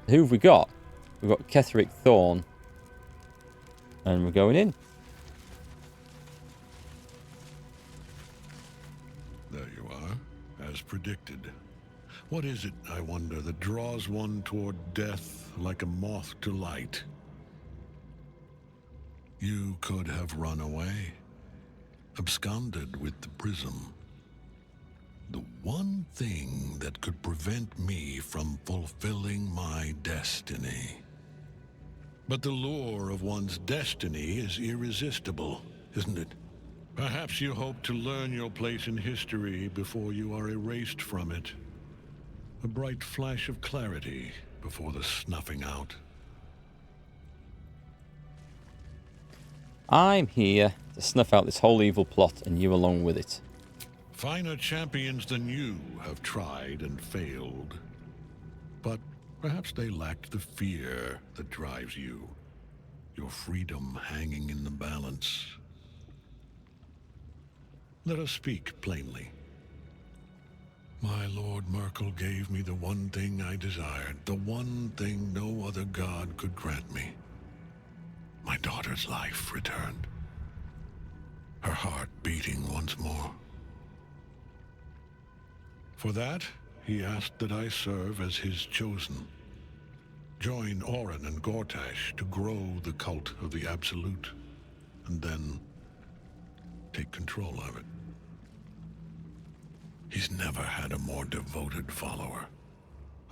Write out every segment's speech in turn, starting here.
Who have we got? We've got Ketheric Thorn. And we're going in. There you are, as predicted. What is it, I wonder, that draws one toward death like a moth to light? You could have run away, absconded with the prism. The one thing that could prevent me from fulfilling my destiny. But the lure of one's destiny is irresistible, isn't it? Perhaps you hope to learn your place in history before you are erased from it. A bright flash of clarity before the snuffing out. I'm here to snuff out this whole evil plot, and you along with it. Finer champions than you have tried and failed. But perhaps they lacked the fear that drives you. Your freedom hanging in the balance. Let us speak plainly. My Lord Markgfl gave me the one thing I desired, the one thing no other god could grant me. My daughter's life returned. Her heart beating once more. For that, he asked that I serve as his chosen. Join Orin and Gortash to grow the cult of the Absolute, and then take control of it. He's never had a more devoted follower.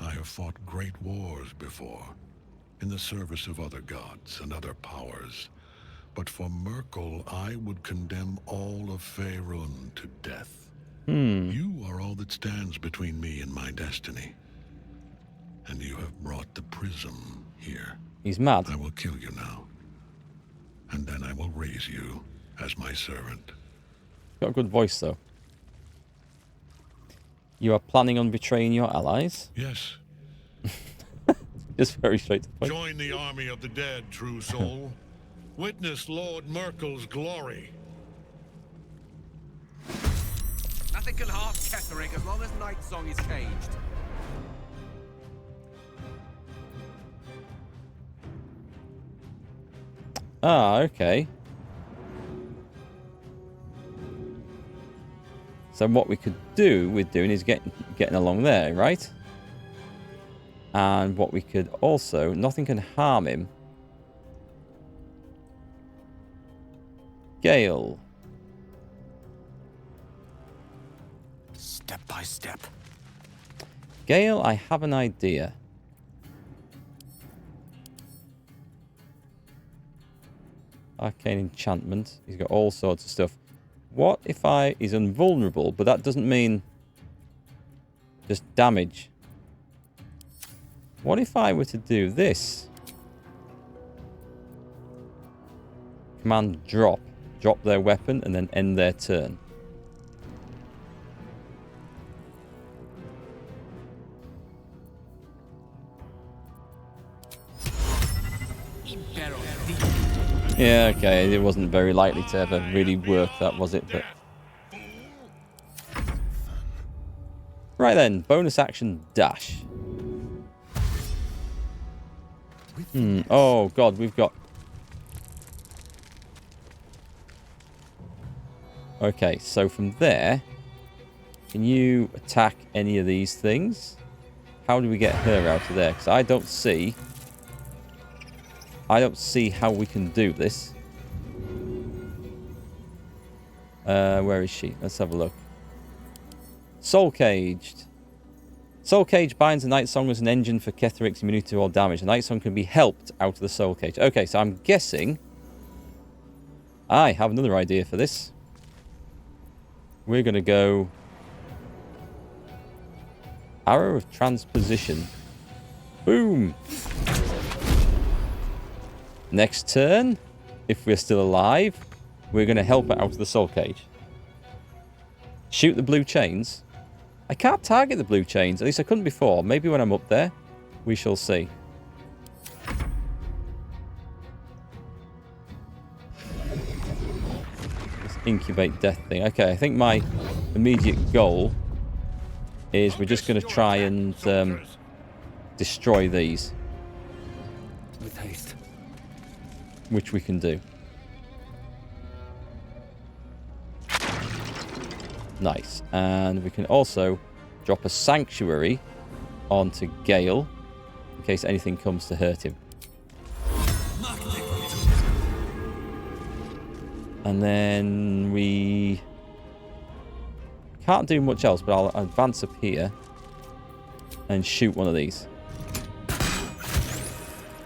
I have fought great wars before, in the service of other gods and other powers. But for Markgfl, I would condemn all of Faerun to death. You are all that stands between me and my destiny. And you have brought the prism here. He's mad. I will kill you now. And then I will raise you as my servant. Got a good voice, though. You are planning on betraying your allies? Yes. Just very straight to the point. Join the army of the dead, true soul. Witness Lord Markgfl's glory. Nothing can harm Ketheric as long as Nightsong is caged. Ah, okay. So what we could do with doing is getting along there, right? And what we could also... Nothing can harm him. Gale. Step by step. Gale, I have an idea. Arcane enchantment. He's got all sorts of stuff. What if he's invulnerable, but that doesn't mean just damage. What if I were to do this? Command drop. Drop their weapon and then end their turn. Yeah, okay, it wasn't very likely to ever really work, that was it? But right then, bonus action dash. Oh god, we've got... Okay, so from there, can you attack any of these things? How do we get her out of there? Because I don't see how we can do this. Where is she? Let's have a look. Soul Caged. Soul Cage binds the Night Song as an engine for Ketheric's immunity to all damage. The Night Song can be helped out of the Soul Cage. Okay, so I'm guessing I have another idea for this. We're going to go Arrow of Transposition. Boom! Next turn, if we're still alive, we're going to help it out of the Soul Cage. Shoot the blue chains. I can't target the blue chains. At least I couldn't before. Maybe when I'm up there. We shall see. This incubate death thing. Okay, I think my immediate goal is we're just going to try and destroy these. with haste. Which we can do. Nice. And we can also drop a sanctuary onto Gale in case anything comes to hurt him. And then we can't do much else, but I'll advance up here and shoot one of these.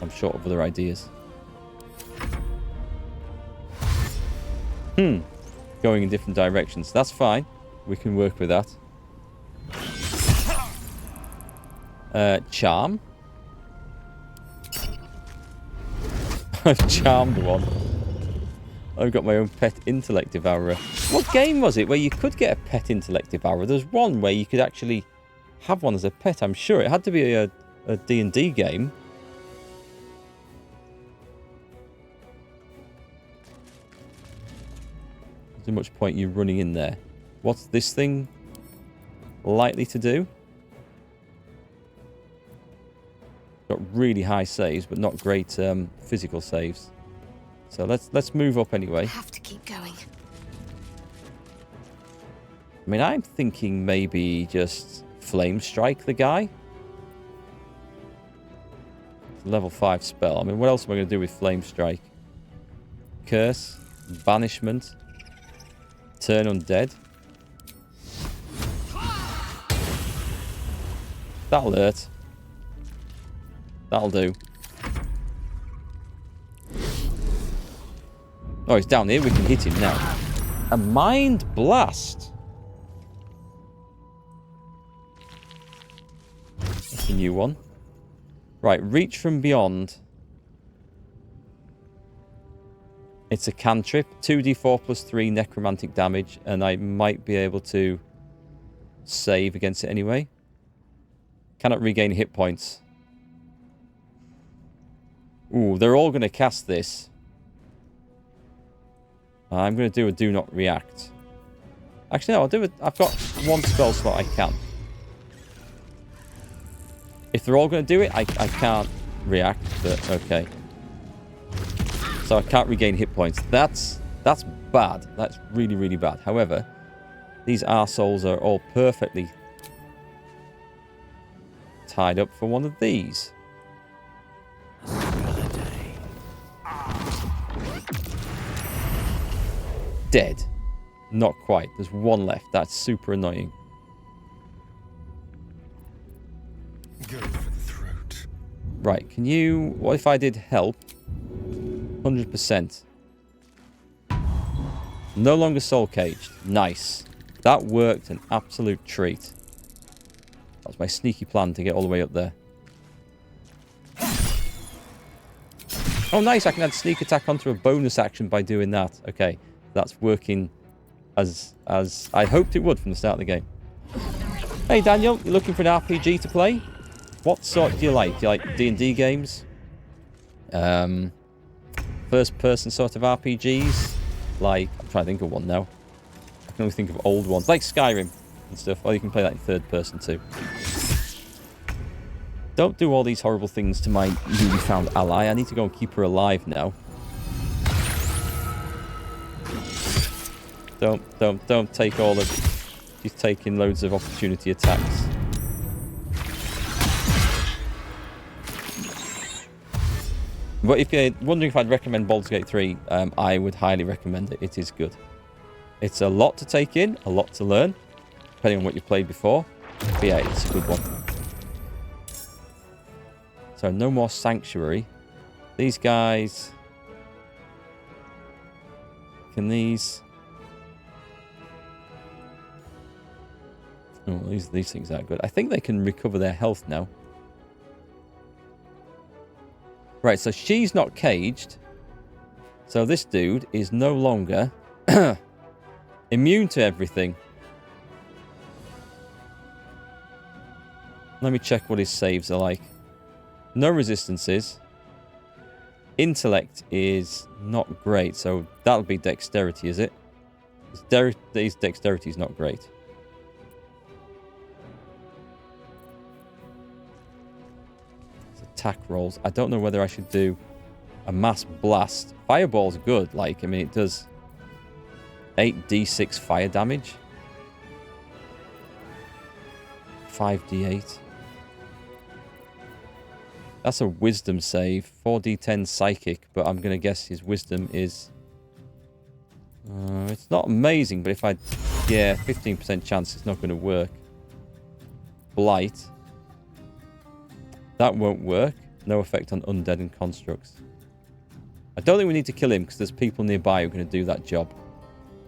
I'm short of other ideas. Going in different directions. That's fine. We can work with that. Charm. I've charmed one. I've got my own pet intellect devourer. What game was it where you could get a pet intellect devourer? There's one where you could actually have one as a pet, I'm sure. It had to be a D&D game. There's much point you running in there. What's this thing likely to do? Got really high saves, but not great physical saves. So let's move up anyway. I have to keep going. I mean, I'm thinking maybe just flame strike the guy. Level 5 spell. I mean, what else am I going to do with flame strike? Curse, banishment, turn undead. That'll hurt. That'll do. Oh, he's down here. We can hit him now. A mind blast. That's a new one. Right, reach from beyond. It's a cantrip. 2d4 plus 3 necromantic damage. And I might be able to save against it anyway. Cannot regain hit points. Ooh, they're all going to cast this. I'm going to do a do not react. Actually, no, I'll do it. I've got one spell slot I can. If they're all going to do it, I can't react, but okay. So I can't regain hit points. That's bad. That's really, really bad. However, these arseholes are all perfectly tied up for one of these. Dead. Not quite. There's one left. That's super annoying. Go for the throat. Right, can you... What if I did help? 100%. No longer soul caged. Nice. That worked an absolute treat. That was my sneaky plan to get all the way up there. Oh, nice. I can add sneak attack onto a bonus action by doing that. Okay. That's working as I hoped it would from the start of the game. Hey, Daniel. You looking for an RPG to play? What sort do you like? Do you like D&D games? First-person sort of RPGs? Like, I'm trying to think of one now. I can only think of old ones. Like Skyrim and stuff. Or you can play that in third person too. Don't do all these horrible things to my newly found ally. I need to go and keep her alive now. Don't take all of... She's taking loads of opportunity attacks. But if you're wondering if I'd recommend Baldur's Gate 3, I would highly recommend it. It is good. It's a lot to take in, a lot to learn, depending on what you've played before. But yeah, it's a good one. So no more Sanctuary. These guys... Can these... Oh, these things aren't good. I think they can recover their health now. Right, so she's not caged. So this dude is no longer immune to everything. Let me check what his saves are like. No resistances. Intellect is not great, so that'll be dexterity, is it? His dexterity is not great. It's attack rolls. I don't know whether I should do a mass blast. Fireball's good. Like, I mean, it does 8d6 fire damage. 5d8. That's a wisdom save. 4d10 psychic, but I'm going to guess his wisdom is... it's not amazing, but if I... Yeah, 15% chance it's not going to work. Blight. That won't work. No effect on undead and constructs. I don't think we need to kill him because there's people nearby who are going to do that job.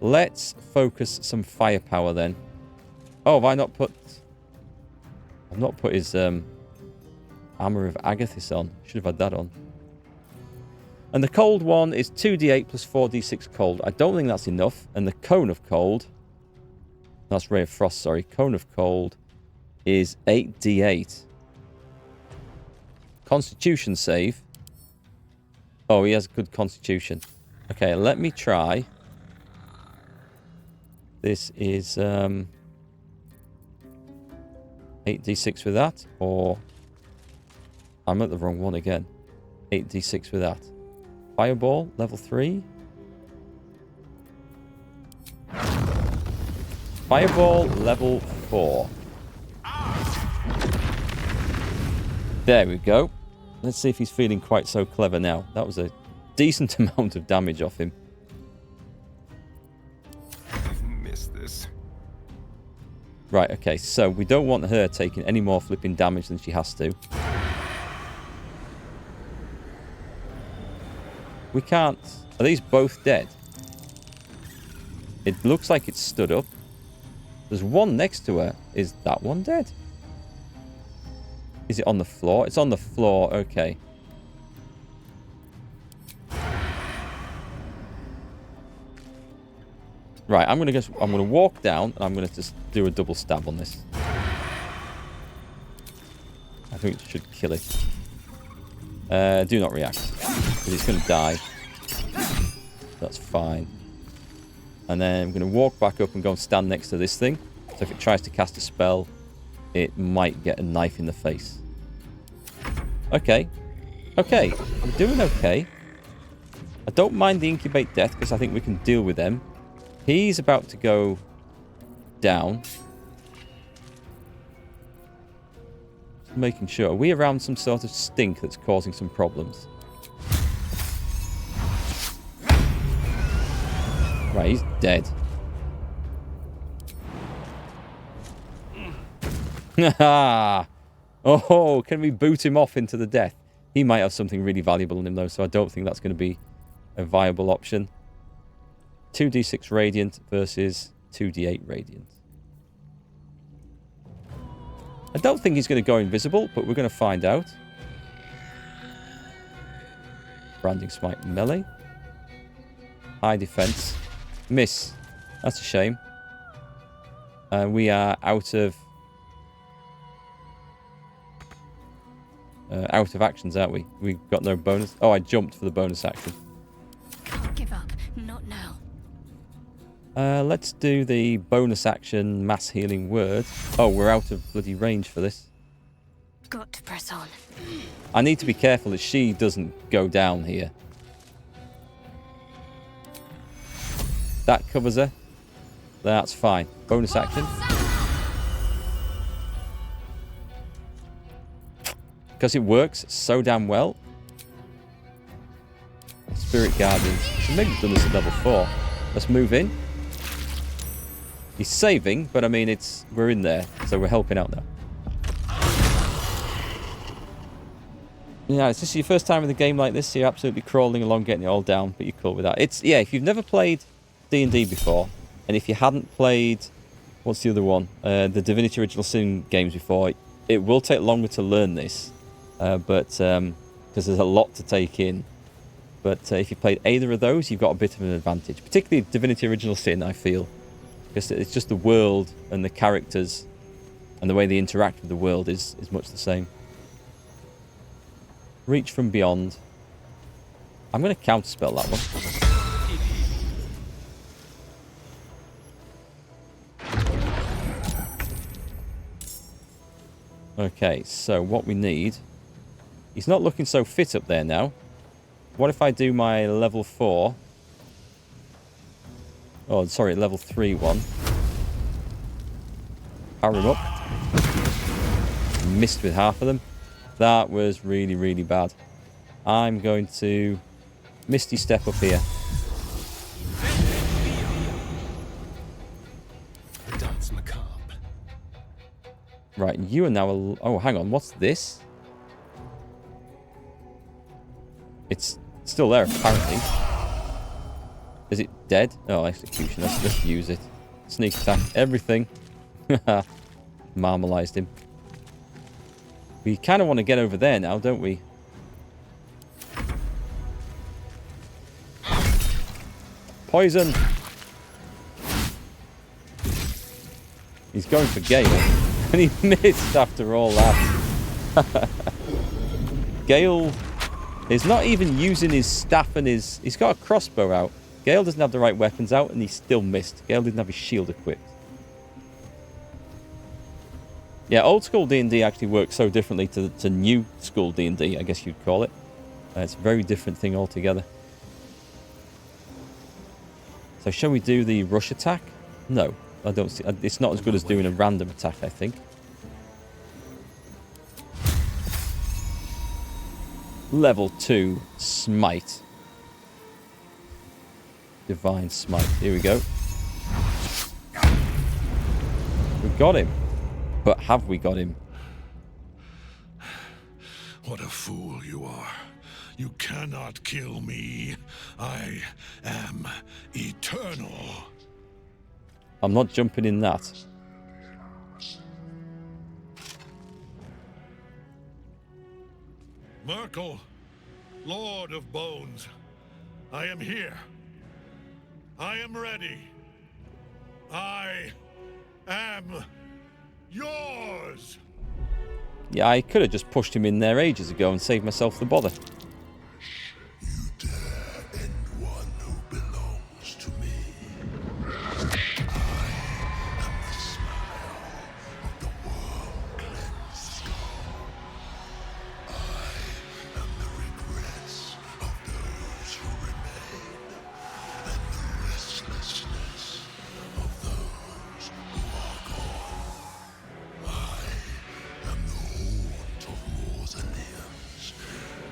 Let's focus some firepower then. Oh, have I not put... I've not put his Armor of Agathis on. Should have had that on. And the cold one is 2d8 plus 4d6 cold. I don't think that's enough. And the Cone of Cold... That's Ray of Frost, sorry. Cone of Cold is 8d8. Constitution save. Oh, he has good constitution. Okay, let me try. This is 8d6 with that, or I'm at the wrong one again. 8d6 with that. Fireball, level 3. Fireball, level 4. There we go. Let's see if he's feeling quite so clever now. That was a decent amount of damage off him. I've missed this. Right, okay, so we don't want her taking any more flipping damage than she has to. We can't... Are these both dead? It looks like it's stood up. There's one next to her. Is that one dead? Is it on the floor? It's on the floor, okay. Right, I'm gonna walk down and I'm gonna just do a double stab on this. I think it should kill it. Do not react, because it's gonna die. That's fine. And then I'm gonna walk back up and go and stand next to this thing. So if it tries to cast a spell, it might get a knife in the face. Okay. Okay, I'm doing okay. I don't mind the incubate death because I think we can deal with them. He's about to go down. Just making sure. Are we around some sort of stink that's causing some problems? Right, he's dead. Haha! Oh, can we boot him off into the death? He might have something really valuable in him, though, so I don't think that's going to be a viable option. 2d6 Radiant versus 2d8 Radiant. I don't think he's going to go invisible, but we're going to find out. Branding Smite melee. High defense. Miss. That's a shame. We are out of actions, aren't we? We've got no bonus. Oh, I jumped for the bonus action. Can't give up. Not now. Let's do the bonus action mass healing word. Oh, we're out of bloody range for this. Got to press on. I need to be careful that she doesn't go down here. That covers her. That's fine. Bonus action. Because it works so damn well. Spirit Guardians. Should maybe have done this at level 4. Let's move in. He's saving, but I mean, we're in there, so we're helping out now. Yeah, is this your first time in the game like this? So you're absolutely crawling along, getting it all down, but you're cool with that. Yeah, if you've never played D&D before, and if you hadn't played, what's the other one? The Divinity Original Sin games before, it will take longer to learn this, because there's a lot to take in. But if you played either of those, you've got a bit of an advantage. Particularly Divinity Original Sin, I feel. Because it's just the world and the characters and the way they interact with the world is much the same. Reach from Beyond. I'm going to counterspell that one. Okay, so what we need He's not looking so fit up there now. What if I do my level 4? Oh, sorry, level 3 one. Power him up. Missed with half of them. That was really, really bad. I'm going to Misty Step up here. The dance macabre. Right, you are now... Oh, hang on. What's this? It's still there, apparently. Is it dead? Oh, execution. Let's use it. Sneak attack. Everything. Marmalized him. We kind of want to get over there now, don't we? Poison! He's going for Gale. And he missed after all that. Gale is not even using his staff and his... He's got a crossbow out. Gale doesn't have the right weapons out and he still missed. Gale didn't have his shield equipped. Yeah, old school D&D actually works so differently to new school D&D, I guess you'd call it. It's a very different thing altogether. So shall we do the rush attack? No, I don't see. It's not as good as doing a random attack, I think. Level 2 Smite. Divine Smite. Here we go. We got him. But have we got him? What a fool you are. You cannot kill me. I am eternal. I'm not jumping in that. Markgfl, Lord of Bones, I am here. I am ready. I am yours. Yeah, I could have just pushed him in there ages ago and saved myself the bother. You dare end one who belongs to me. I am the smile of the world cleansed skull. I am the regrets of those who remain, and the restlessness of those who are gone. I am the haunt of mausoleums,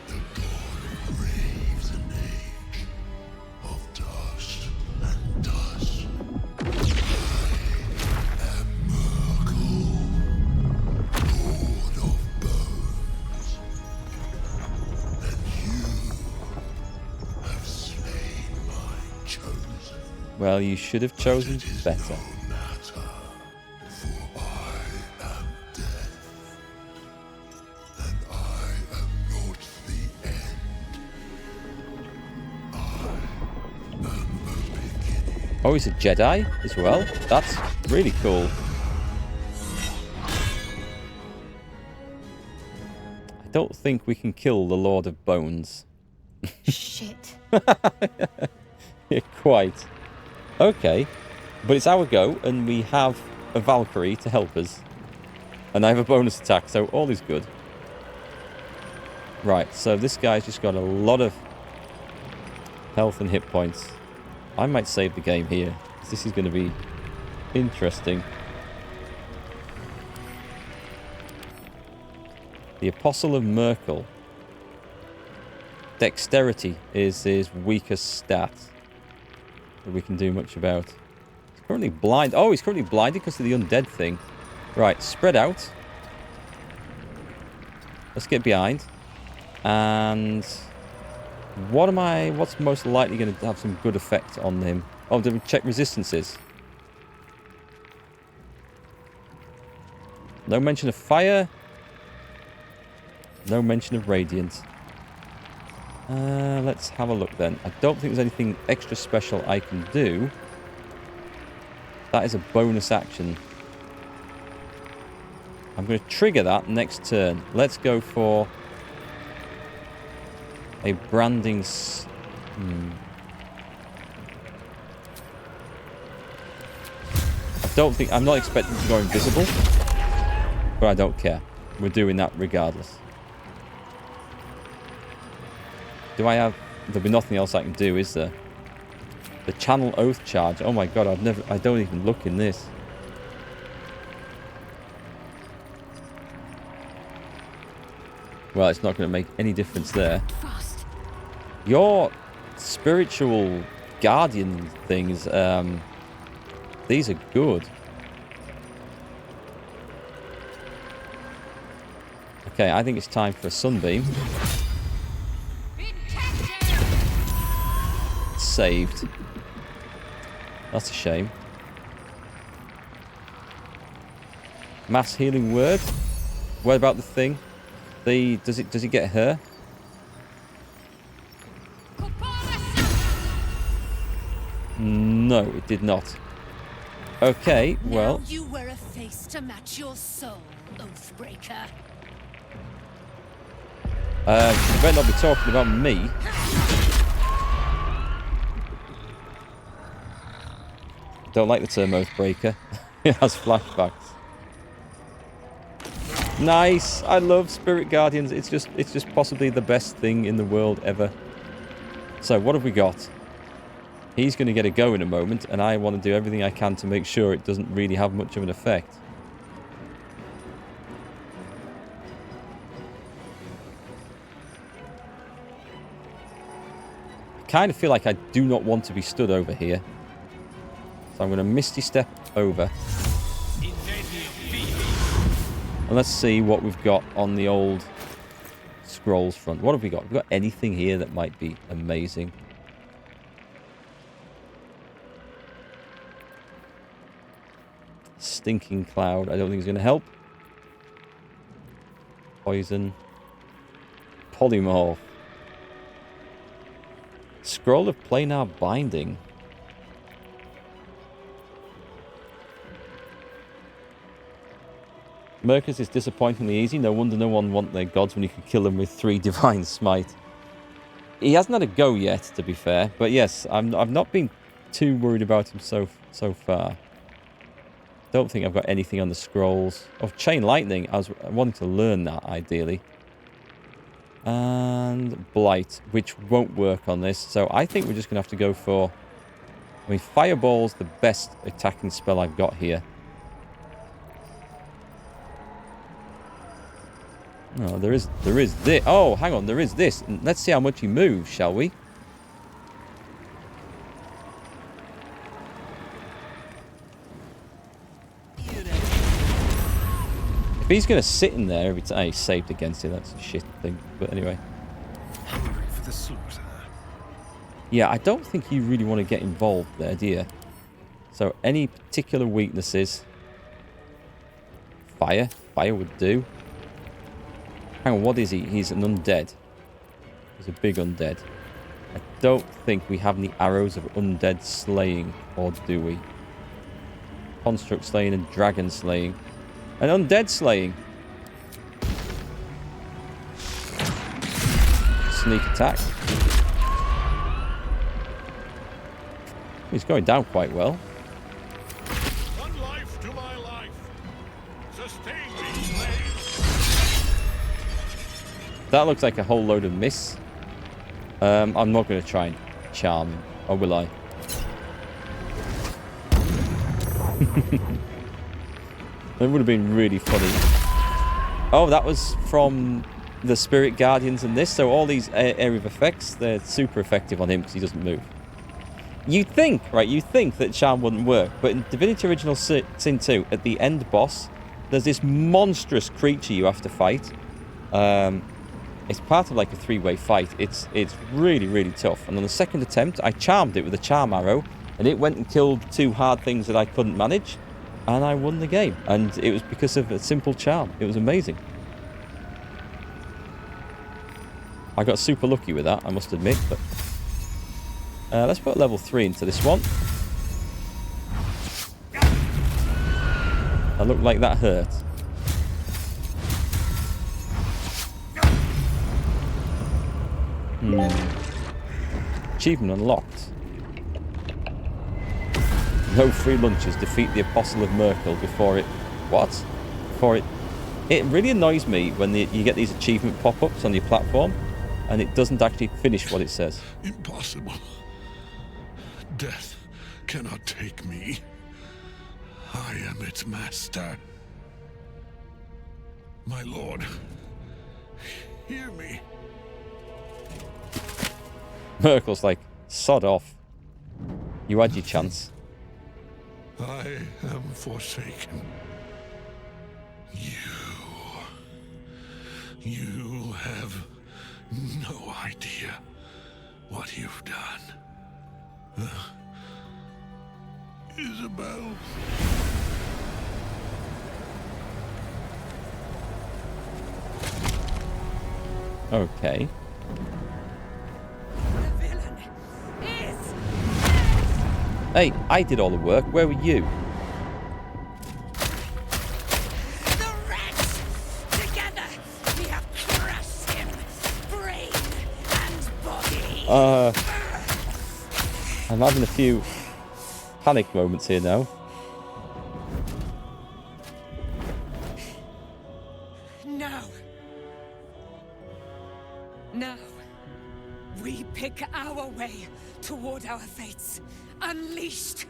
the god of graves and age, of dust and dust. I am Markgfl, Lord of Bones, and you have slain my chosen. Well, you should have chosen It is better. no matter, for I am death, and I am not the end. I am the beginning. Oh, he's a Jedi as well. That's really cool. I don't think we can kill the Lord of Bones. Shit. Yeah, quite. Okay. But it's our go, and we have a Valkyrie to help us. And I have a bonus attack, so all is good. Right, so this guy's just got a lot of health and hit points. I might save the game here. This is going to be interesting. The Apostle of Markgfl. Dexterity is his weakest stat that we can do much about. He's currently blind. Oh, he's currently blinded because of the undead thing. Right, spread out. Let's get behind. And what's most likely going to have some good effect on him? Oh, did we check resistances? No mention of fire. No mention of radiant. Let's have a look then. I don't think there's anything extra special I can do. That is a bonus action. I'm going to trigger that next turn. Let's go for a branding... I'm not expecting to go invisible, but I don't care. We're doing that regardless. Do I have... There'll be nothing else I can do, is there? The channel oath charge. Oh my god, I don't even look in this. Well, it's not going to make any difference there. Fast. Your spiritual guardian things, these are good. Okay, I think it's time for a sunbeam. Saved. That's a shame. Mass healing word. What about the thing? Does it get her? No, it did not. Okay, well. Now you wear a face to match your soul, Oathbreaker. You better not be talking about me. Don't like the term Oathbreaker. It has flashbacks. Nice. I love Spirit Guardians. It's just possibly the best thing in the world ever. So what have we got? He's going to get a go in a moment, and I want to do everything I can to make sure it doesn't really have much of an effect. I kind of feel like I do not want to be stood over here. So I'm going to Misty Step over. And let's see what we've got on the old scrolls front. What have we got? Have we got anything here that might be amazing? Stinking Cloud. I don't think it's going to help. Poison. Polymorph. Scroll of Planar Binding. Mercus is disappointingly easy. No wonder no one want their gods when you can kill them with 3 Divine Smite. He hasn't had a go yet, to be fair. But yes, I've not been too worried about him so far. Don't think I've got anything on the scrolls. Oh, Chain Lightning. I wanted to learn that, ideally. And Blight, which won't work on this. So I think we're just going to have to go for... I mean, Fireball's the best attacking spell I've got here. Oh, there is this. Oh, hang on, there is this. Let's see how much he moves, shall we? If he's going to sit in there every time... he's saved against it. That's a shit thing. But anyway. Hungry for the slaughter. Yeah, I don't think you really want to get involved there, do you? So, any particular weaknesses? Fire. Fire would do. Hang on, what is he? He's an undead. He's a big undead. I don't think we have any arrows of undead slaying, or do we? Construct slaying and dragon slaying. And undead slaying. Sneak attack. He's going down quite well. One life to my life. Sustain me, slave. That looks like a whole load of miss. I'm not going to try and charm, or will I? That would have been really funny. Oh, that was from the Spirit Guardians and this. So all these area of effects, they're super effective on him because he doesn't move. You'd think, right, you'd think that charm wouldn't work. But in Divinity Original Sin 2, at the end boss, there's this monstrous creature you have to fight. It's part of like a 3-way fight. It's really, really tough. And on the second attempt, I charmed it with a charm arrow. And it went and killed 2 hard things that I couldn't manage. And I won the game. And it was because of a simple charm. It was amazing. I got super lucky with that, I must admit. But let's put level 3 into this one. That looked like that hurt. Achievement unlocked. No free lunches. Defeat the Apostle of Markgfl before it... What? Before it... It really annoys me when you get these achievement pop-ups on your platform. and it doesn't actually finish what it says. Impossible. Death cannot take me. I am its master. My lord, hear me. Markgfl's like, sod off. You had your chance. I am forsaken. You have no idea what you've done. Isabel. Okay. The villain is Hey, I did all the work. Where were you? the wretch! Together, we have crushed him, brain and body. I'm having a few panic moments here now. No. Now, we pick our way toward our fates, unleashed.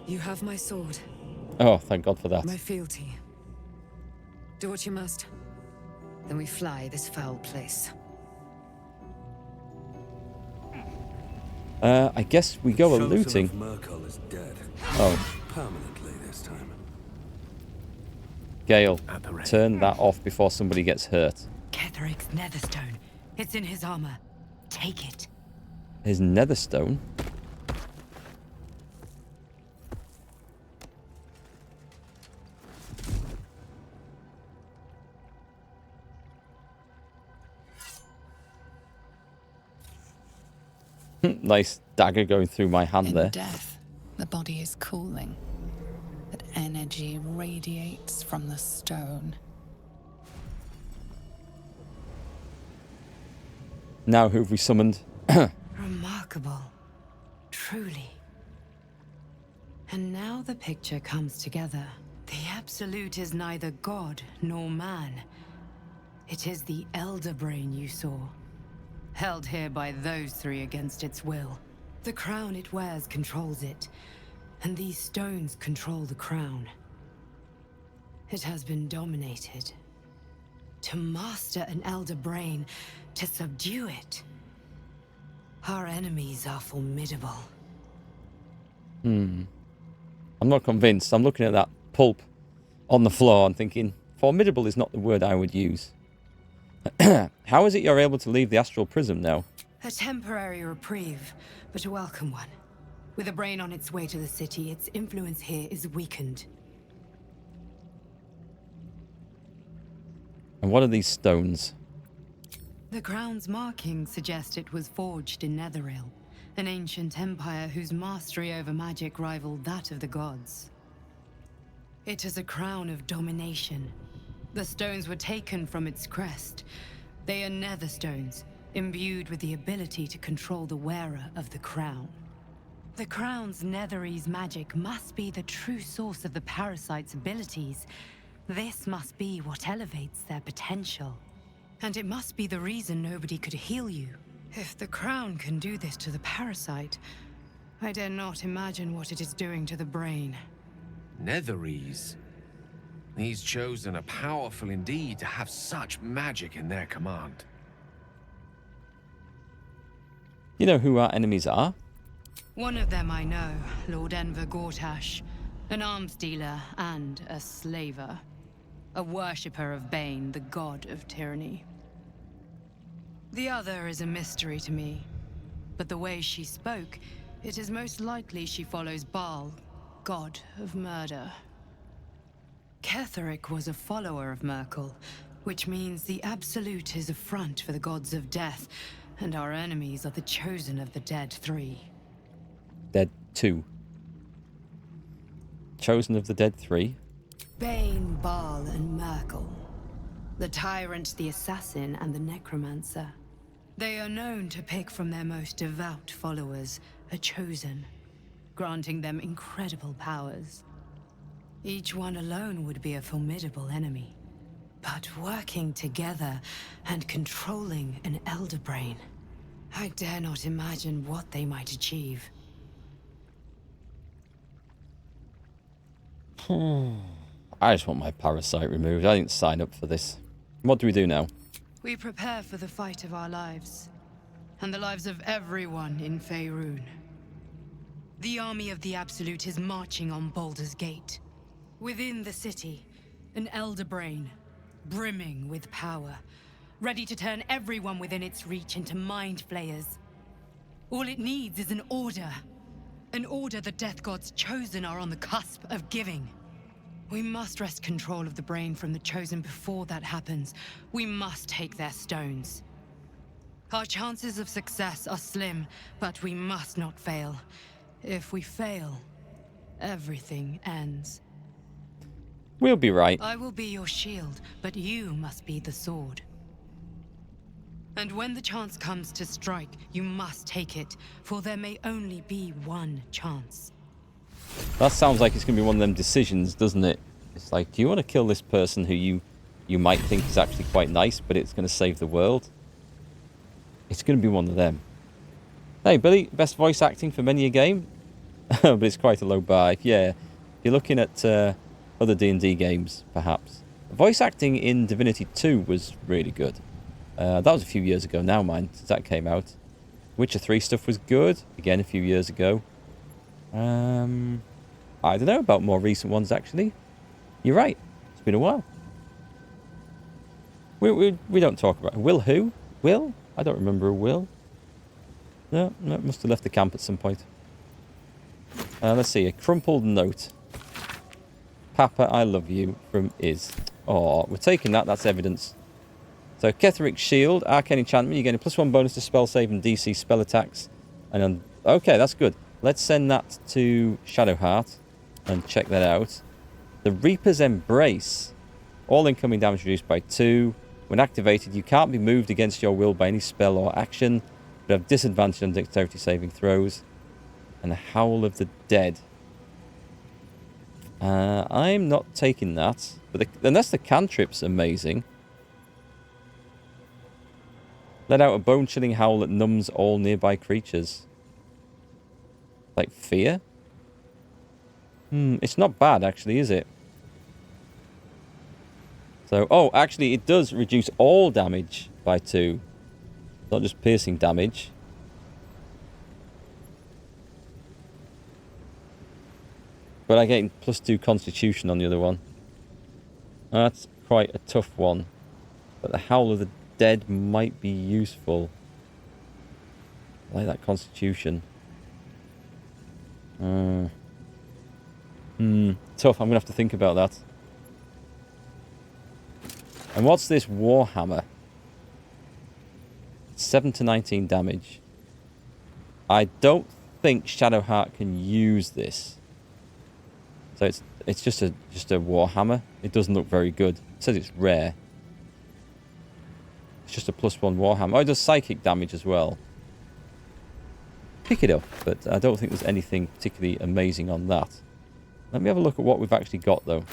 You have my sword, Oh, thank God for that. my fealty. Do what you must. Then we fly this foul place. I guess we go a Chosen looting. of Markgfl is dead. Oh, Permanently this time. Gale, At the ready. turn that off before somebody gets hurt. Ketheric's netherstone. It's in his armor. Take it. His netherstone. Nice dagger going through my hand In there. death, the body is cooling, but energy radiates from the stone. Now who have we summoned? Remarkable. Truly. And now the picture comes together. The Absolute is neither god nor man. It is the Elder Brain you saw. Held here by those three against its will. The crown it wears controls it, and these stones control the crown. It has been dominated. To master an Elder Brain, to subdue it. Our enemies are formidable. I'm not convinced. I'm looking at that pulp on the floor and thinking, formidable is not the word I would use. How is it you're able to leave the astral prism now? A temporary reprieve, but a welcome one. With a brain on its way to the city, its influence here is weakened. And what are these stones? The crown's markings suggest it was forged in Netheril, an ancient empire whose mastery over magic rivaled that of the gods. It is a crown of domination. The stones were taken from its crest. They are nether stones, imbued with the ability to control the wearer of the crown. The crown's Netherese magic must be the true source of the parasite's abilities. This must be what elevates their potential. And it must be the reason nobody could heal you. If the crown can do this to the parasite, I dare not imagine what it is doing to the brain. Netherese. These Chosen are powerful indeed to have such magic in their command. You know who our enemies are? One of them I know, Lord Enver Gortash, an arms dealer and a slaver. A worshipper of Bane, the god of tyranny. The other is a mystery to me, but the way she spoke, it is most likely she follows Baal, god of murder. Ketheric was a follower of Markgfl, which means the Absolute is a front for the gods of death, and our enemies are the Chosen of the Dead Three. Dead 2. Chosen of the Dead 3. Bane, Baal, and Markgfl. The Tyrant, the Assassin, and the Necromancer. They are known to pick from their most devout followers a Chosen, granting them incredible powers. Each one alone would be a formidable enemy. But working together and controlling an elder brain, I dare not imagine what they might achieve. I just want my parasite removed. I didn't sign up for this. What do we do now? We prepare for the fight of our lives, and the lives of everyone in Faerun. The army of the Absolute is marching on Baldur's Gate. Within the city, an elder brain, brimming with power, ready to turn everyone within its reach into mind flayers. All it needs is an order. An order the Death God's chosen are on the cusp of giving. We must wrest control of the brain from the chosen before that happens. We must take their stones. Our chances of success are slim, but we must not fail. If we fail, everything ends. We'll be right. I will be your shield, but you must be the sword. And when the chance comes to strike, you must take it, for there may only be one chance. That sounds like it's going to be one of them decisions, doesn't it? It's like, do you want to kill this person who you might think is actually quite nice, but it's going to save the world? It's going to be one of them. Hey, Billy, best voice acting for many a game? But it's quite a low bar. Yeah, if you're looking at other D&D games, perhaps. Voice acting in Divinity 2 was really good. That was a few years ago now, mind, since that came out. Witcher 3 stuff was good, again, a few years ago. I don't know about more recent ones, actually. You're right. It's been a while. We don't talk about... Will who? Will? I don't remember a Will. No, must have left the camp at some point. Let's see, a crumpled note. Papa, I love you, from Iz. Oh, we're taking that. That's evidence. So, Ketheric's Shield, Arcane Enchantment. You're getting a +1 bonus to spell save and DC spell attacks. And then, okay, that's good. Let's send that to Shadowheart and check that out. The Reaper's Embrace. All incoming damage reduced by 2. When activated, you can't be moved against your will by any spell or action, but have disadvantage on dexterity saving throws. And the Howl of the Dead. I'm not taking that. But unless the cantrip's amazing. Let out a bone-chilling howl that numbs all nearby creatures. Like fear? It's not bad, actually, is it? So, oh, actually, it does reduce all damage by 2. Not just piercing damage. But I get +2 Constitution on the other one. That's quite a tough one. But the Howl of the Dead might be useful. I like that Constitution. Tough. I'm going to have to think about that. And what's this Warhammer? 7 to 19 damage. I don't think Shadowheart can use this. So it's just a Warhammer. It doesn't look very good. It says it's rare. It's just a +1 Warhammer. Oh, it does psychic damage as well. Pick it up, but I don't think there's anything particularly amazing on that. Let me have a look at what we've actually got, though.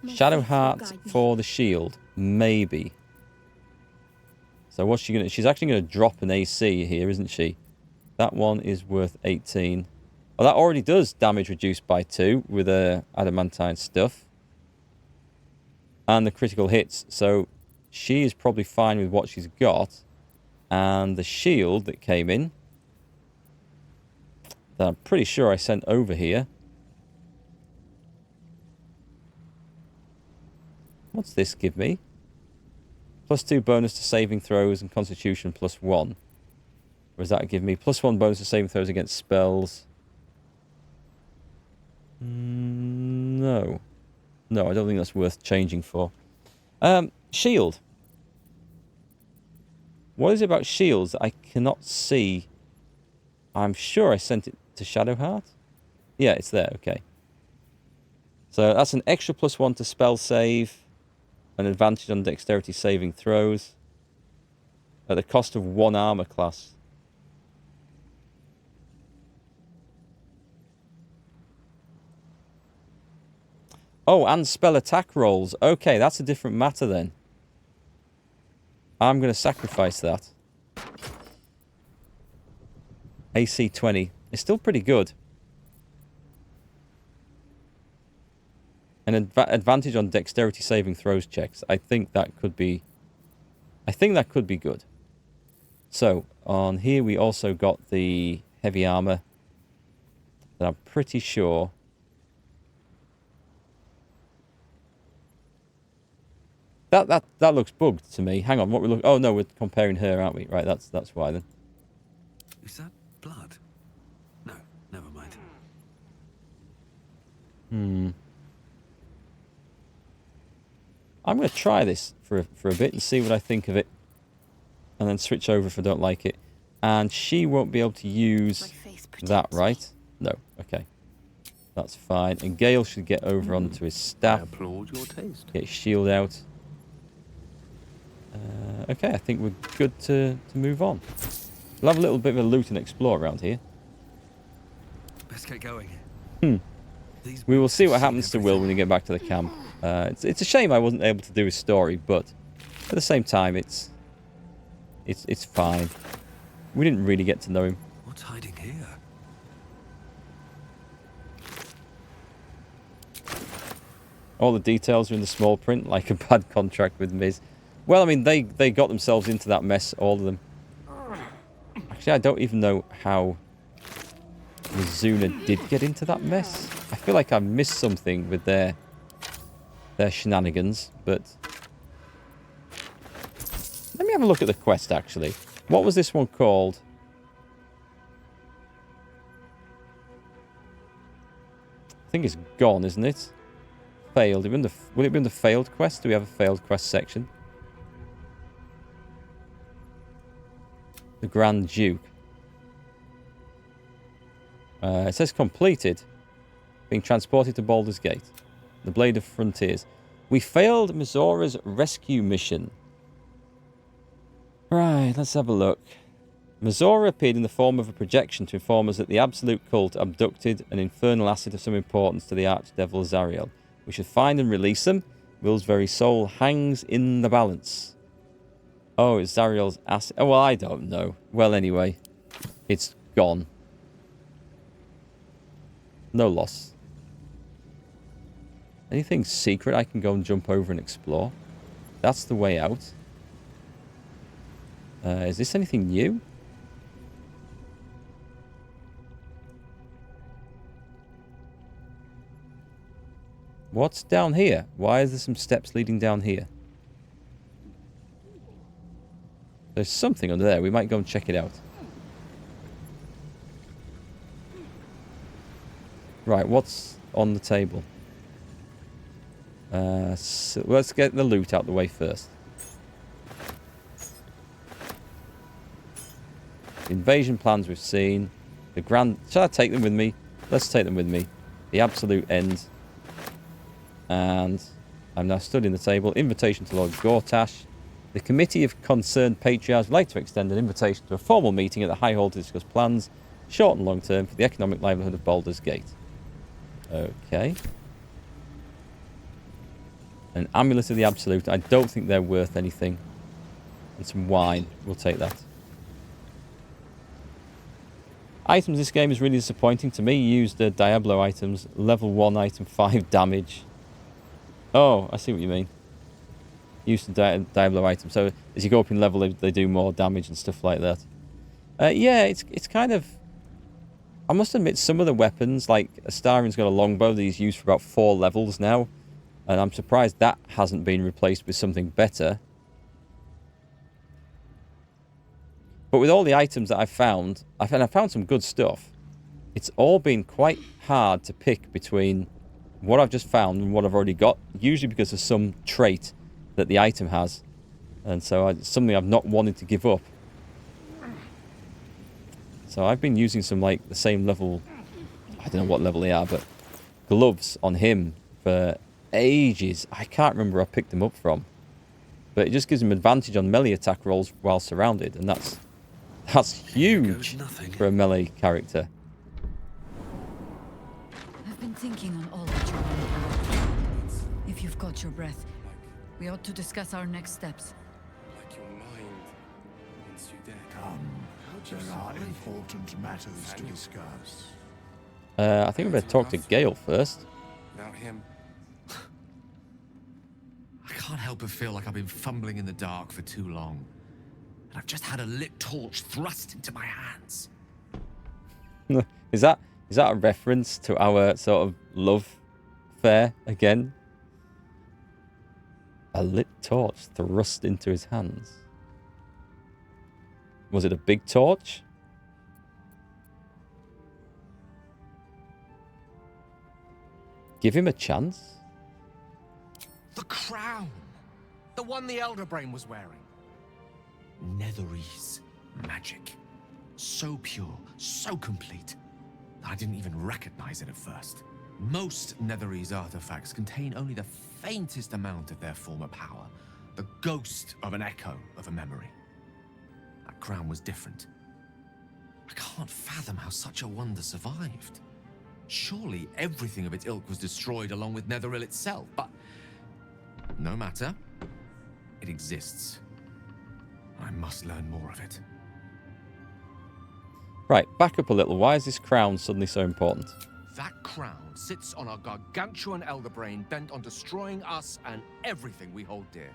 Shadowheart for the shield. Maybe. So what's she going to... She's actually going to drop an AC here, isn't she? That one is worth 18. Oh, that already does damage reduced by 2 with adamantine stuff. And the critical hits. So she is probably fine with what she's got. And the shield that came in, that I'm pretty sure I sent over here. What's this give me? +2 bonus to saving throws and Constitution +1. Or does that give me +1 bonus to saving throws against spells? No. No, I don't think that's worth changing for. Shield. What is it about shields that I cannot see? I'm sure I sent it to Shadowheart. Yeah, it's there. Okay. So that's an extra +1 to spell save. An advantage on dexterity saving throws. At the cost of 1 armor class. Oh, and spell attack rolls. Okay, that's a different matter then. I'm going to sacrifice that. AC 20. It's still pretty good. An advantage on dexterity saving throws checks. I think that could be good. So, on here we also got the heavy armor. That I'm pretty sure... That looks bugged to me. Hang on, what we look... Oh, no, we're comparing her, aren't we? Right, that's why then. Is that blood? No, never mind. I'm going to try this for a bit and see what I think of it. And then switch over if I don't like it. And she won't be able to use that, right? No, okay. That's fine. And Gale should get over onto his staff. I applaud your taste. Get his shield out. Okay, I think we're good to move on. We'll have a little bit of a loot and explore around here. Let's get going. We will see what happens to Will when we get back to the camp. It's a shame I wasn't able to do his story, but at the same time, it's fine. We didn't really get to know him. What's hiding here? All the details are in the small print, like a bad contract with Miz. Well, I mean, they got themselves into that mess, all of them. Actually, I don't even know how Mizuna did get into that mess. I feel like I missed something with their shenanigans, but... Let me have a look at the quest, actually. What was this one called? I think it's gone, isn't it? Failed. Will it be in the failed quest? Do we have a failed quest section? The Grand Duke. It says completed. Being transported to Baldur's Gate. The Blade of Frontiers. We failed Mizora's rescue mission. Right, let's have a look. Mizora appeared in the form of a projection to inform us that the Absolute Cult abducted an infernal acid of some importance to the Archdevil Zariel. We should find and release them. Will's very soul hangs in the balance. Oh, it's Zariel's acid. Oh, well, I don't know. Well, anyway, it's gone. No loss. Anything secret I can go and jump over and explore? That's the way out. Is this anything new? What's down here? Why is there some steps leading down here? There's something under there. We might go and check it out. Right, what's on the table? So let's get the loot out the way first. The invasion plans we've seen. The grand... Shall I take them with me? Let's take them with me. The absolute end. And I'm now studying the table. Invitation to Lord Gortash. The Committee of Concerned Patriarchs would like to extend an invitation to a formal meeting at the High Hall to discuss plans, short and long term, for the economic livelihood of Baldur's Gate. Okay. An Amulet of the Absolute. I don't think they're worth anything. And some wine. We'll take that. Items in this game is really disappointing to me. Used Diablo items. Level 1 item, 5 damage. Oh, I see what you mean. Used Diablo items. So as you go up in level, they do more damage and stuff like that. Yeah, it's kind of... I must admit, some of the weapons, like Astarian's got a longbow that he's used for about 4 levels now. And I'm surprised that hasn't been replaced with something better. But with all the items that I've found, I found some good stuff. It's all been quite hard to pick between what I've just found and what I've already got. Usually because of some trait that the item has. And so it's something I've not wanted to give up. So I've been using some, like, the same level... I don't know what level they are, but... gloves on him for ages. I can't remember where I picked them up from. But it just gives him advantage on melee attack rolls while surrounded. And that's huge for a melee character. I've been thinking on all that you're on about. I've got your breath. We ought to discuss our next steps. Like your mind wants you dead. There are important matters to discuss. I think we better talk to Gale first. Without him, I can't help but feel like I've been fumbling in the dark for too long. And I've just had a lit torch thrust into my hands. Is that a reference to our sort of love affair again? A lit torch thrust into his hands. Was it a big torch? Give him a chance. The crown! The one the Elder Brain was wearing. Netherese magic. So pure, so complete, that I didn't even recognize it at first. Most Netherese artifacts contain only the faintest amount of their former power. The ghost of an echo of a memory. That crown was different. I can't fathom how such a wonder survived. Surely everything of its ilk was destroyed along with Netheril itself, but no matter. It exists. I must learn more of it. Right, back up a little. Why is this crown suddenly so important? That crown sits on a gargantuan elder brain bent on destroying us and everything we hold dear.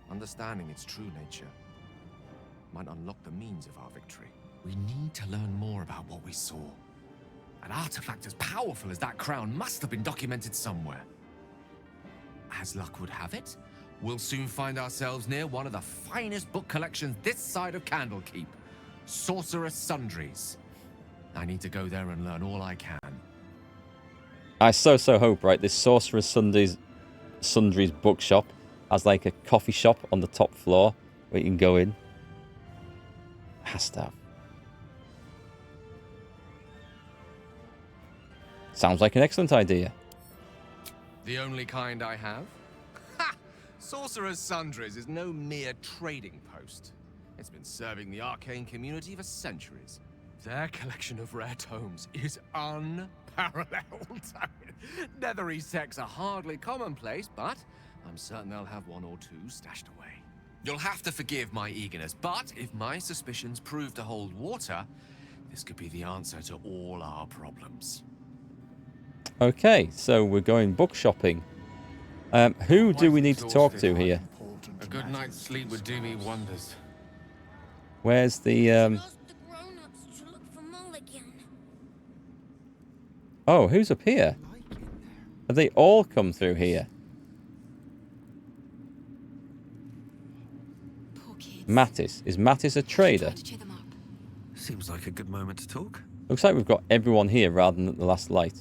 Understanding its true nature might unlock the means of our victory. We need to learn more about what we saw. An artifact as powerful as that crown must have been documented somewhere. As luck would have it, we'll soon find ourselves near one of the finest book collections this side of Candlekeep. Sorcerous Sundries. I need to go there and learn all I can. I so hope, right, this Sorcerer's Sundries bookshop has like a coffee shop on the top floor where you can go in. Has to have. Sounds like an excellent idea. The only kind I have? Ha! Sorcerer's Sundries is no mere trading post. It's been serving the arcane community for centuries. Their collection of rare tomes is unparalleled. Netherese texts are hardly commonplace, but I'm certain they'll have one or two stashed away. You'll have to forgive my eagerness, but if my suspicions prove to hold water, this could be the answer to all our problems. Okay, so we're going book shopping. Who do we need to talk to here? A good night's sleep would do me wonders. Where's the Oh, who's up here? Have they all come through here? Mattis. Is Mattis a trader? Seems like a good moment to talk. Looks like we've got everyone here rather than at the last light.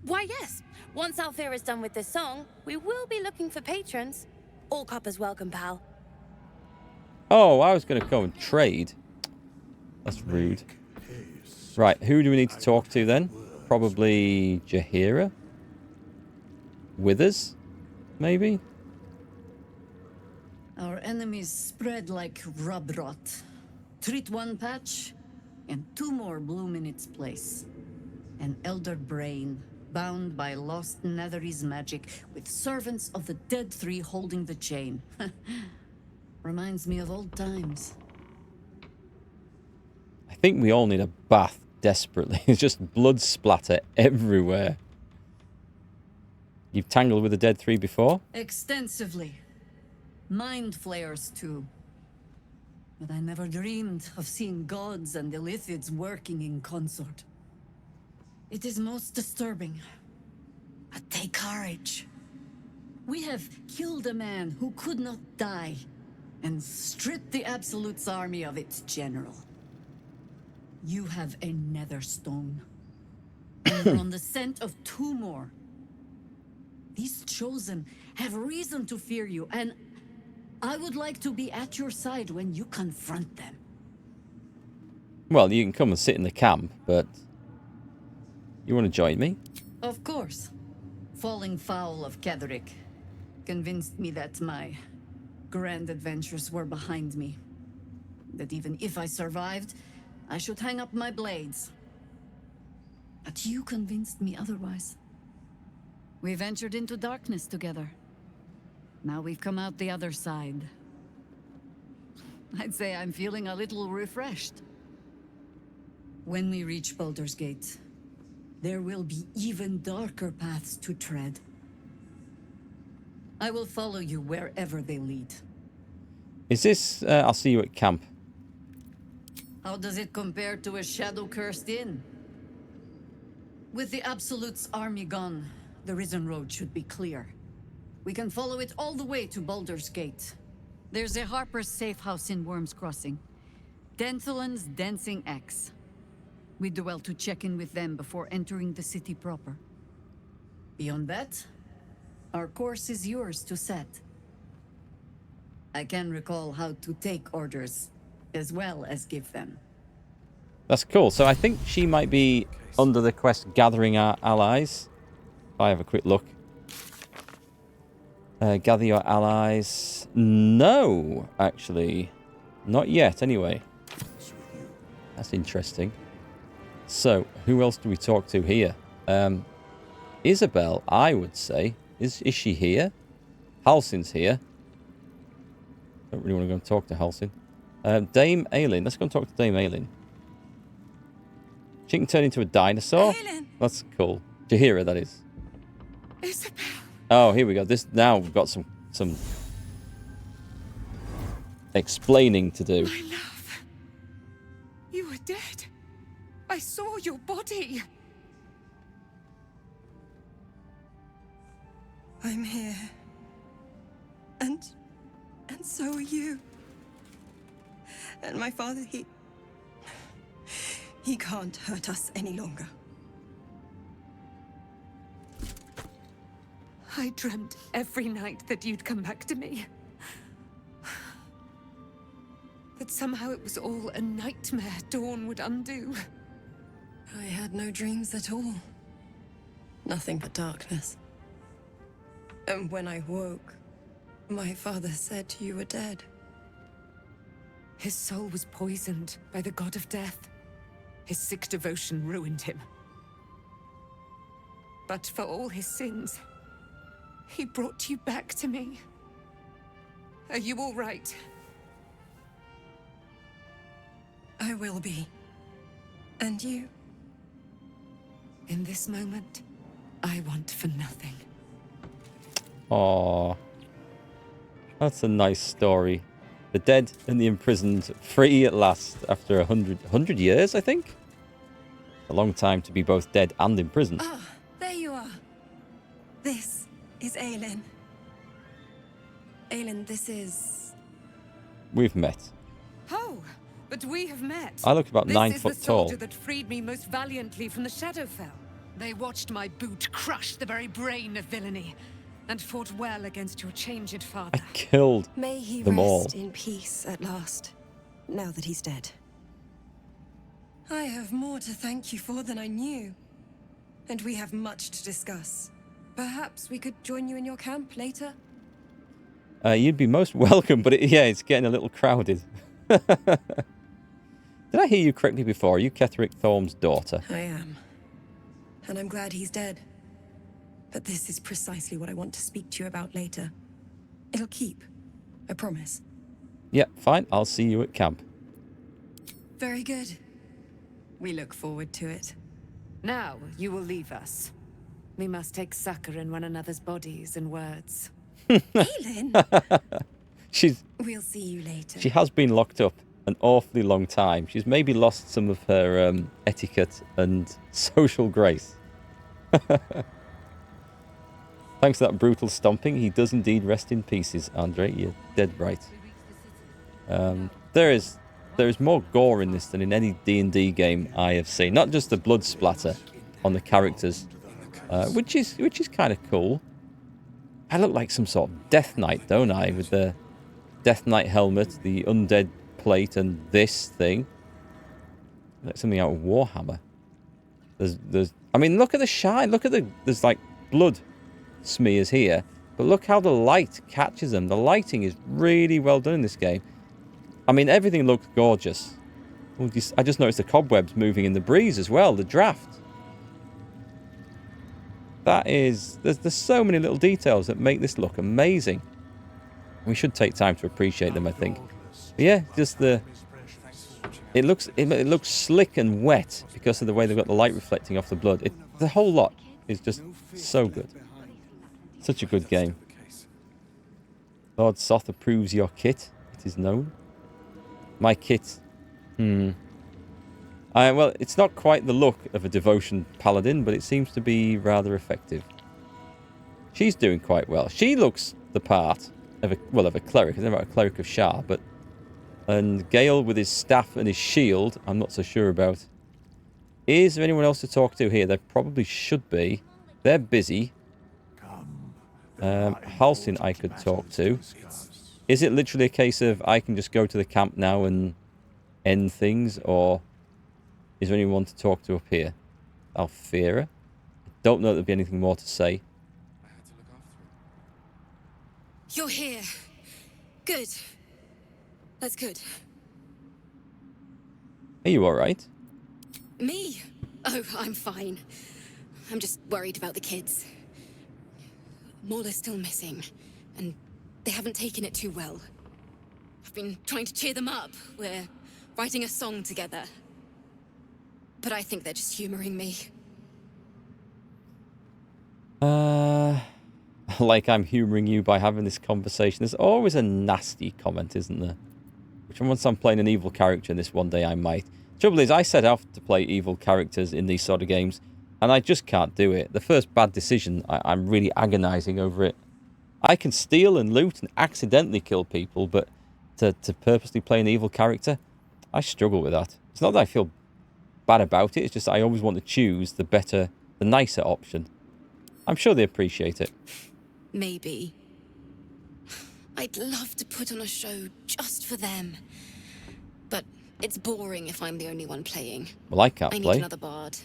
Why, yes. Once Alfira is done with this song, we will be looking for patrons. All coppers welcome, pal. Oh, I was going to go and trade. That's rude. Right, who do we need to talk to then? Probably Jaheira? Withers? Maybe? Our enemies spread like rub rot. Treat one patch, and two more bloom in its place. An elder brain, bound by lost Netherese magic, with servants of the Dead Three holding the chain. Reminds me of old times. I think we all need a bath desperately. It's just blood splatter everywhere. You've tangled with the Dead Three before? Extensively. Mind flayers, too. But I never dreamed of seeing gods and Illithids working in consort. It is most disturbing. But take courage. We have killed a man who could not die, and stripped the Absolute's army of its general. You have a Netherstone. And you're on the scent of two more. These Chosen have reason to fear you, and I would like to be at your side when you confront them. Well, you can come and sit in the camp, but you want to join me? Of course. Falling foul of Ketheric convinced me that my grand adventures were behind me. That even if I survived, I should hang up my blades. But you convinced me otherwise. We ventured into darkness together. Now we've come out the other side. I'd say I'm feeling a little refreshed. When we reach Baldur's Gate, there will be even darker paths to tread. I will follow you wherever they lead. Is this... I'll see you at camp. How does it compare to a shadow-cursed inn? With the Absolute's army gone, the Risen Road should be clear. We can follow it all the way to Baldur's Gate. There's a Harper's safe house in Worm's Crossing. Denthelin's Dancing X. We do well to check in with them before entering the city proper. Beyond that, our course is yours to set. I can recall how to take orders, as well as give them. That's cool. So I think she might be under the quest gathering our allies. If I have a quick look. Gather your allies. No, actually. Not yet, anyway. That's interesting. So, who else do we talk to here? Isabel, I would say. Is she here? Halsin's here. Don't really want to go and talk to Halsin. Dame Aelin. Let's go and talk to Dame Aelin. She can turn into a dinosaur. Aelin. That's cool. Jaheira, that is. Isabel. Oh, here we go. This now we've got some explaining to do. My love. You were dead. I saw your body. I'm here. And so are you. And my father, he can't hurt us any longer. I dreamt every night that you'd come back to me. That somehow it was all a nightmare Dawn would undo. I had no dreams at all. Nothing but darkness. And when I woke, my father said you were dead. His soul was poisoned by the god of death. His sick devotion ruined him. But for all his sins, he brought you back to me. Are you all right? I will be. And you? In this moment, I want for nothing. Aww. That's a nice story. The dead and the imprisoned, free at last after 100 years, I think? A long time to be both dead and imprisoned. Ah, there you are. This is Aelin. Aelin, this is... We've met. Oh, but we have met. I look about 9 foot tall. This is the soldier that freed me most valiantly from the Shadowfell. They watched my boot crush the very brain of villainy, and fought well against your changed father. I killed May he them all. rest in peace at last, now that he's dead. I have more to thank you for than I knew, and we have much to discuss. Perhaps we could join you in your camp later? You'd be most welcome, but it's getting a little crowded. Did I hear you correctly before? Are you Ketheric Thorm's daughter? I am. And I'm glad he's dead. But this is precisely what I want to speak to you about later. It'll keep. I promise. Yeah, fine. I'll see you at camp. Very good. We look forward to it. Now you will leave us. We must take succor in one another's bodies and words. Aelin! We'll see you later. She has been locked up an awfully long time. She's maybe lost some of her etiquette and social grace. Thanks to that brutal stomping, he does indeed rest in pieces, Andre. You're dead right. There is more gore in this than in any D&D game I have seen. Not just the blood splatter on the characters, which is kind of cool. I look like some sort of Death Knight, don't I? With the Death Knight helmet, the undead plate, and this thing. Like something out of Warhammer. I mean, look at the shine. Look at there's like blood smears here, but look how the light catches them. The lighting is really well done in this game. I mean, everything looks gorgeous. I just noticed the cobwebs moving in the breeze as well, the draft. That is... There's so many little details that make this look amazing. We should take time to appreciate them, I think. But yeah, just the... It looks slick and wet because of the way they've got the light reflecting off the blood. The whole lot is just so good. Such a good game. Lord Soth approves your kit. It is known. My kit. Well, it's not quite the look of a devotion paladin, but it seems to be rather effective. She's doing quite well. She looks the part of a cleric. I'm not a cleric of Shah, but... And Gale with his staff and his shield, I'm not so sure about. Is there anyone else to talk to here? There probably should be. They're busy. Halcyon I could talk to. Is it literally a case of I can just go to the camp now and end things, or is there anyone to talk to up here? Alfira? I don't know that there'd be anything more to say. You're here. Good. That's good. Are you alright? Me? Oh, I'm fine. I'm just worried about the kids. Maula's still missing, and they haven't taken it too well. I've been trying to cheer them up. We're writing a song together. But I think they're just humoring me. Like I'm humoring you by having this conversation. There's always a nasty comment, isn't there? Which once I'm playing an evil character in this one day, I might. Trouble is, I set out to play evil characters in these sort of games, and I just can't do it. The first bad decision, I'm really agonizing over it. I can steal and loot and accidentally kill people, but to purposely play an evil character, I struggle with that. It's not that I feel bad about it, it's just I always want to choose the better, the nicer option. I'm sure they appreciate it. Maybe. I'd love to put on a show just for them. But it's boring if I'm the only one playing. Well, I can't play. I need another bard.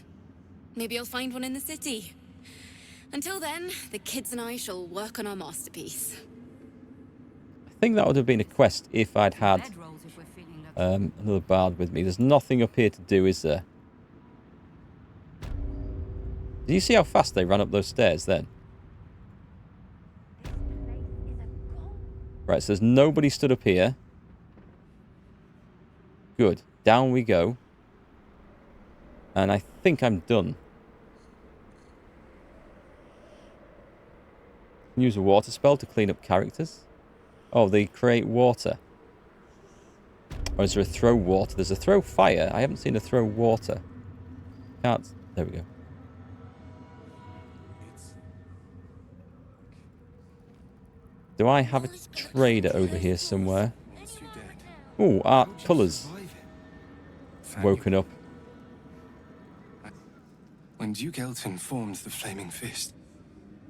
Maybe I'll find one in the city. Until then, the kids and I shall work on our masterpiece. I think that would have been a quest if I'd had another bard with me. There's nothing up here to do, is there? Did you see how fast they ran up those stairs then? Right, so there's nobody stood up here. Good. Down we go. And I think I'm done. Use a water spell to clean up characters. Oh, they create water. Or is there a throw water? There's a throw fire. I haven't seen a throw water. Can't. There we go. Do I have a trader over here somewhere? Oh, art colours. Woken up. When Duke Elton formed the Flaming Fist,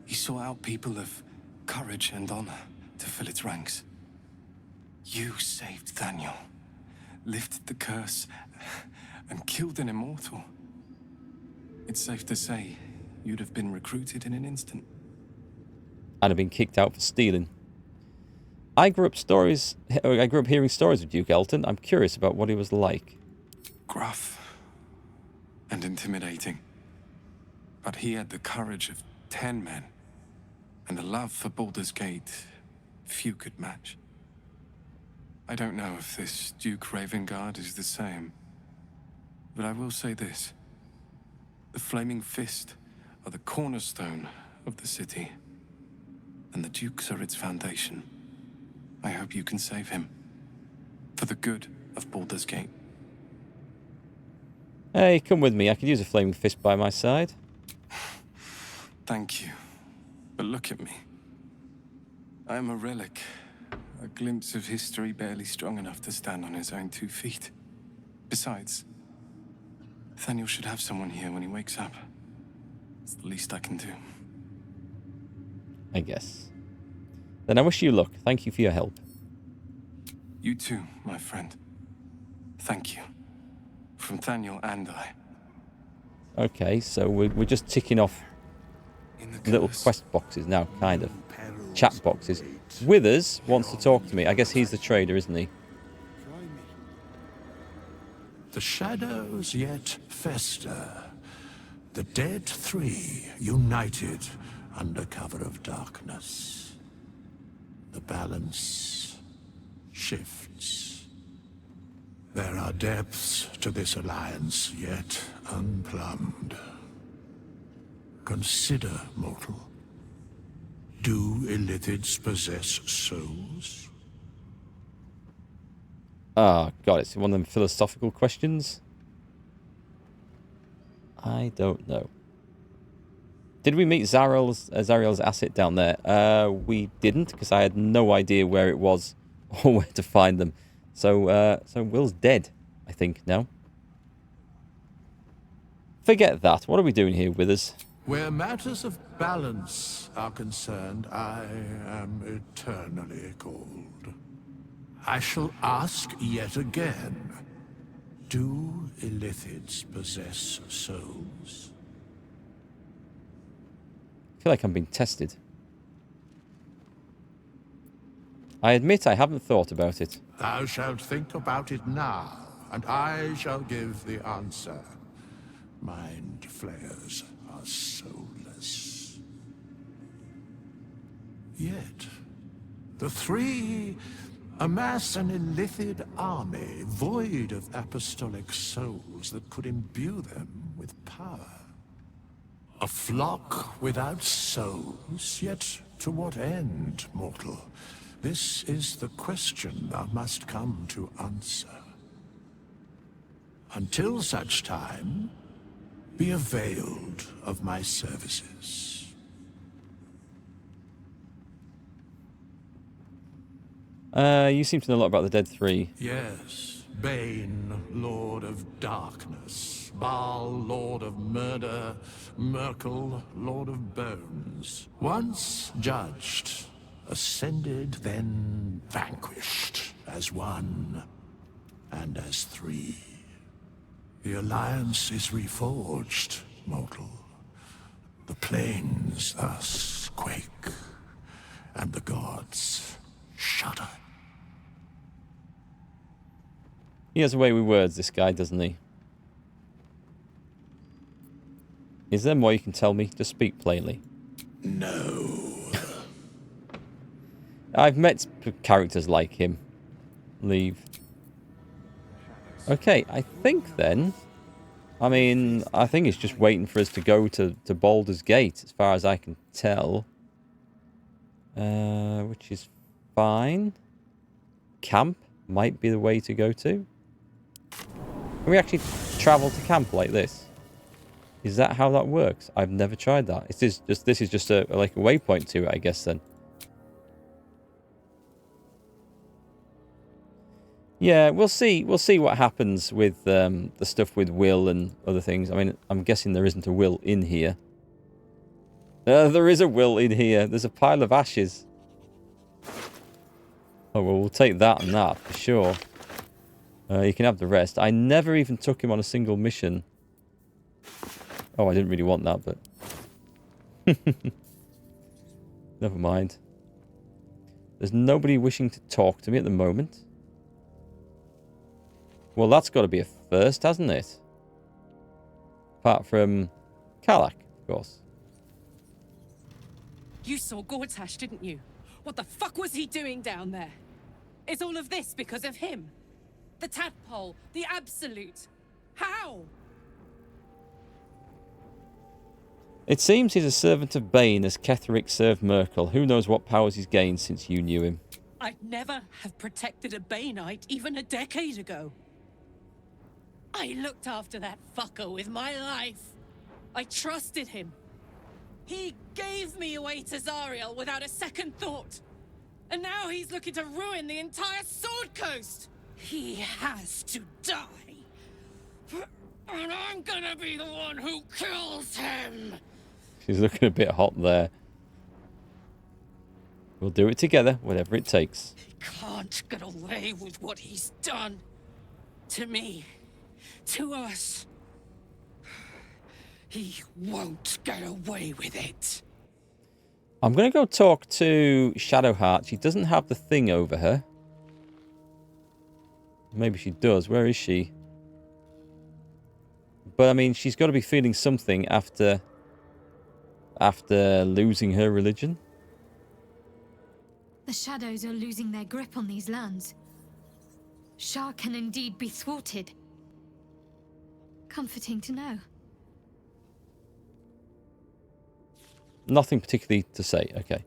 he sought out people of courage and honor to fill its ranks. You saved Thaniel, lifted the curse, and killed an immortal. It's safe to say you'd have been recruited in an instant. I'd have been kicked out for stealing. I grew up hearing stories of Duke Elton. I'm curious about what he was like. Gruff and intimidating. But he had the courage of 10 men, and a love for Baldur's Gate few could match. I don't know if this Duke Ravengard is the same, but I will say this. The Flaming Fist are the cornerstone of the city, and the Dukes are its foundation. I hope you can save him, for the good of Baldur's Gate. Hey, come with me. I could use a Flaming Fist by my side. Thank you. But look at me. I am a relic. A glimpse of history barely strong enough to stand on his own 2 feet. Besides, Thaniel should have someone here when he wakes up. It's the least I can do. I guess. Then I wish you luck. Thank you for your help. You too, my friend. Thank you. From Thaniel and I. Okay, so we're just ticking off little quest boxes now, kind of. Chat boxes. Withers wants to talk to me. I guess he's the trader, isn't he? The shadows yet fester. The dead three united under cover of darkness. The balance shifts. There are depths to this alliance yet unplumbed. Consider, mortal. Do Illithids possess souls? Ah, God, it's one of them philosophical questions. I don't know. Did we meet Zariel's asset down there? We didn't, because I had no idea where it was or where to find them. So Will's dead, I think, now. Forget that. What are we doing here, Withers? Where matters of balance are concerned, I am eternally cold. I shall ask yet again. Do Illithids possess souls? I feel like I'm being tested. I admit I haven't thought about it. Thou shalt think about it now, and I shall give the answer. Mind flayers are soulless. Yet, the three amass an Illithid army void of apostolic souls that could imbue them with power. A flock without souls, yet to what end, mortal? This is the question thou must come to answer. Until such time, be availed of my services. You seem to know a lot about the Dead Three. Yes, Bane, Lord of Darkness, Baal, Lord of Murder, Markgfl, Lord of Bones. Once judged, ascended, then vanquished, as one, and as three. The alliance is reforged, mortal. The plains thus quake, and the gods shudder. He has a way with words, this guy, doesn't he? Is there more you can tell me? Just speak plainly. No. I've met characters like him. Leave. Okay, I think then... I mean, I think it's just waiting for us to go to Baldur's Gate, as far as I can tell. Which is fine. Camp might be the way to go to. Can we actually travel to camp like this? Is that how that works? I've never tried that. This is just like a waypoint to it, I guess, then. Yeah, we'll see. We'll see what happens with the stuff with Will and other things. I mean, I'm guessing there isn't a Will in here. There is a Will in here. There's a pile of ashes. Oh, well, we'll take that and that for sure. You can have the rest. I never even took him on a single mission. Oh, I didn't really want that, but... Never mind. There's nobody wishing to talk to me at the moment. Well, that's got to be a first, hasn't it? Apart from Kalak, of course. You saw Gortash, didn't you? What the fuck was he doing down there? Is all of this because of him? The tadpole, the absolute. How? It seems he's a servant of Bane, as Ketheric served Markgfl. Who knows what powers he's gained since you knew him? I'd never have protected a Baneite even a decade ago. I looked after that fucker with my life. I trusted him. He gave me away to Zariel without a second thought. And now he's looking to ruin the entire Sword Coast. He has to die. And I'm gonna be the one who kills him. She's looking a bit hot there. We'll do it together, whatever it takes. He can't get away with what he's done. To me. To us. He won't get away with it. I'm going to go talk to Shadowheart. She doesn't have the thing over her. Maybe she does. Where is she? But I mean, she's got to be feeling something after losing her religion. The shadows are losing their grip on these lands. Shah can indeed be thwarted. Comforting to know. Nothing particularly to say. Okay.